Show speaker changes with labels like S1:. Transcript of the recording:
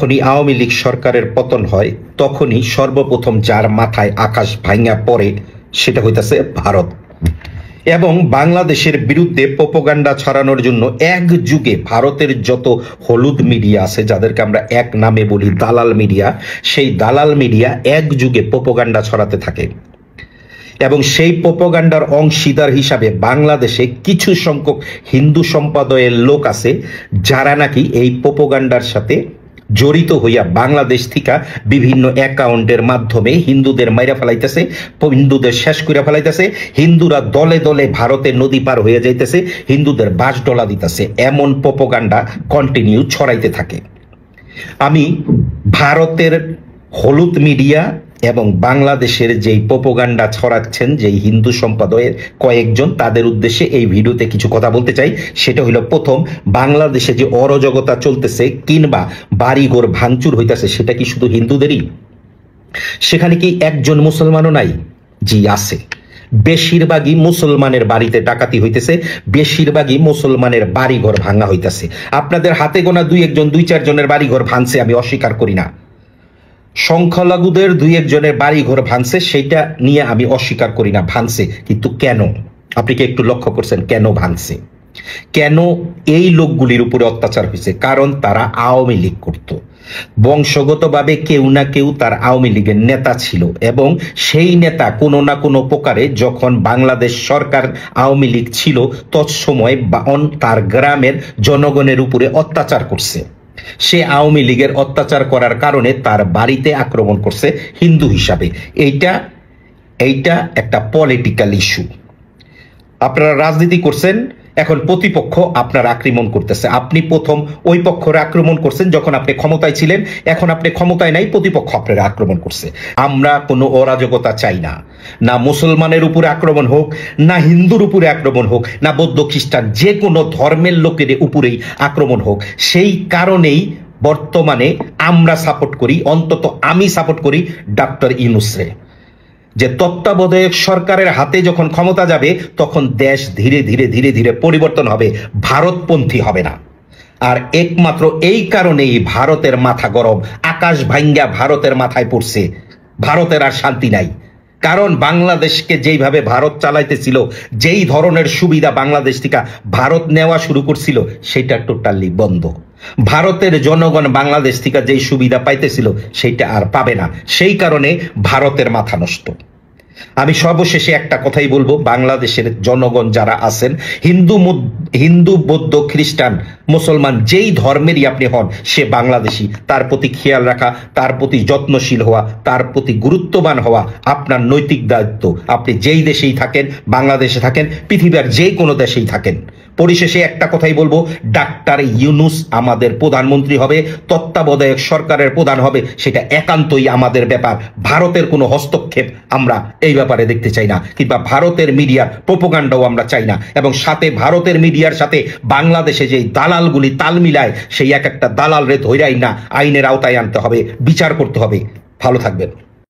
S1: যখনই আওয়ামী লীগ সরকারের পতন হয় তখনই সর্বপ্রথম যার মাথায় আকাশ ভাঙা পড়ে সেটা হইতাছে ভারত। এবং বাংলাদেশের বিরুদ্ধে প্রোপাগান্ডা ছড়ানোর জন্য এক যুগে ভারতের যত হলুদ মিডিয়া আছে, যাদেরকে আমরা এক নামে বলি দালাল মিডিয়া, সেই দালাল মিডিয়া এক যুগে প্রোপাগান্ডা ছড়াতে থাকে। এবং সেই প্রোপাগান্ডার অংশীদার হিসাবে বাংলাদেশে কিছু সংখ্যক হিন্দু সম্প্রদায়ের লোক আছে যারা নাকি এই প্রোপাগান্ডার সাথে জড়িত হইয়া বাংলাদেশ থেকে বিভিন্ন অ্যাকাউন্টের মাধ্যমে হিন্দুদের মাইরা ফেলাইতেছে, হিন্দুদের শেষ করে ফেলাইতেছে, হিন্দুরা দলে দলে ভারতের নদী পার হয়ে যাইতেছে, হিন্দুদের বাস ডলা দিতেছে, এমন প্রোপাগান্ডা কন্টিনিউ ছড়াইতে থাকে। আমি ভারতের হলুদ মিডিয়া এবং বাংলাদেশের যেই প্রোপাগান্ডা ছড়াচ্ছেন যেই হিন্দু সম্প্রদায়ের কয়েকজন, তাদের উদ্দেশ্যে এই ভিডিওতে কিছু কথা বলতে চাই। সেটা হইল, প্রথম, বাংলাদেশে যে অরাজকতা চলতেছে কিংবা বাড়িঘর ভাঙচুর হইতেছে সেটা কি শুধু হিন্দুদেরই? সেখানে কি একজন মুসলমানও নাই? জি আছে। বেশিরভাগই মুসলমানের বাড়িতে ডাকাতি হইতেছে, বেশিরভাগই মুসলমানের বাড়িঘর ভাঙা হইতেছে। আপনাদের হাতে গোনা দুই একজন, দুই চারজনের বাড়িঘর ভাঙছে, আমি অস্বীকার করি না। সংখ্যালঘুদের দুই একজনের বাড়ি ঘর ভাঙছে, সেটা নিয়ে আমি অস্বীকার করি না, ভাঙছে। কিন্তু কেন? আপনি কি একটু লক্ষ্য করছেন কেন ভাঙছে? কেন এই লোকগুলির উপরে অত্যাচার হয়েছে? কারণ তারা আওয়ামী লীগ করত, বংশগতভাবে কেউ না কেউ তার আওয়ামী লীগের নেতা ছিল, এবং সেই নেতা কোনো না কোনো প্রকারে যখন বাংলাদেশ সরকার আওয়ামী লীগ ছিল তৎসময় তার গ্রামের জনগণের উপরে অত্যাচার করছে। সে আওয়ামী লীগের অত্যাচার করার কারণে তার বাড়িতে আক্রমণ করছে হিন্দু হিসাবে। এইটা একটা পলিটিক্যাল ইস্যু। আপনারা রাজনীতি করছেন, এখন প্রতিপক্ষ আপনার আক্রমণ করতেছে, আপনি প্রথম ওই পক্ষের আক্রমণ করছেন যখন আপনি ক্ষমতায় ছিলেন, এখন আপনি ক্ষমতায় নাই, প্রতিপক্ষ আপনার আক্রমণ করছে। আমরা কোনো অরাজকতা চাই না, না মুসলমানের উপরে আক্রমণ হোক, না হিন্দুর উপরে আক্রমণ হোক, না বৌদ্ধ খ্রিস্টান, যে কোনো ধর্মের লোকের উপরেই আক্রমণ হোক। সেই কারণেই বর্তমানে আমরা সাপোর্ট করি, অন্তত আমি সাপোর্ট করি ডক্টর ইউনূসরে, যে তত্ত্বাবধায়ক সরকারের হাতে যখন ক্ষমতা যাবে তখন দেশ ধীরে ধীরে ধীরে ধীরে পরিবর্তন হবে, ভারতপন্থী হবে না। আর একমাত্র এই কারণেই ভারতের মাথা গরম, আকাশ ভাঙ্গা ভারতের মাথায় পড়ছে, ভারতের আর শান্তি নাই। কারণ বাংলাদেশকে যেইভাবে ভারত চালাইতেছিল, যেই ধরনের সুবিধা বাংলাদেশ থেকে ভারত নেওয়া শুরু করছিল, সেটা টোটালি বন্ধ। ভারতের জনগণ বাংলাদেশ থেকে যেই সুবিধা পাইতেছিল সেটা আর পাবে না, সেই কারণে ভারতের মাথা নষ্ট। আমি সর্বশেষে একটা কথাই বলবো, বাংলাদেশের জনগণ যারা আছেন, হিন্দু বৌদ্ধ খ্রিস্টান মুসলমান যেই ধর্মেরই আপনি হন, সে বাংলাদেশি, তার প্রতি খেয়াল রাখা, তার প্রতি যত্নশীল হওয়া, তার প্রতি গুরুত্ববান হওয়া আপনার নৈতিক দায়িত্ব। আপনি যেই দেশেই থাকেন, বাংলাদেশে থাকেন, পৃথিবীর যে কোনো দেশেই থাকেন। পরিশেষে একটা কথাই বলবো, ডাক্তার ইউনূস আমাদের প্রধানমন্ত্রী হবে, তত্ত্বাবধায়ক সরকারের প্রধান হবে, সেটা একান্তই আমাদের ব্যাপার। ভারতের কোনো হস্তক্ষেপ আমরা এই ব্যাপারে দেখতে চাই না, কিংবা ভারতের মিডিয়ার প্রোপাগান্ডাও আমরা চাই না। এবং সাথে ভারতের মিডিয়ার সাথে বাংলাদেশে যেই দালালগুলি তাল মিলায়, সেই এক একটা দালাল রে ধৈরাই না আইনের আওতায় আনতে হবে, বিচার করতে হবে। ভালো থাকবেন।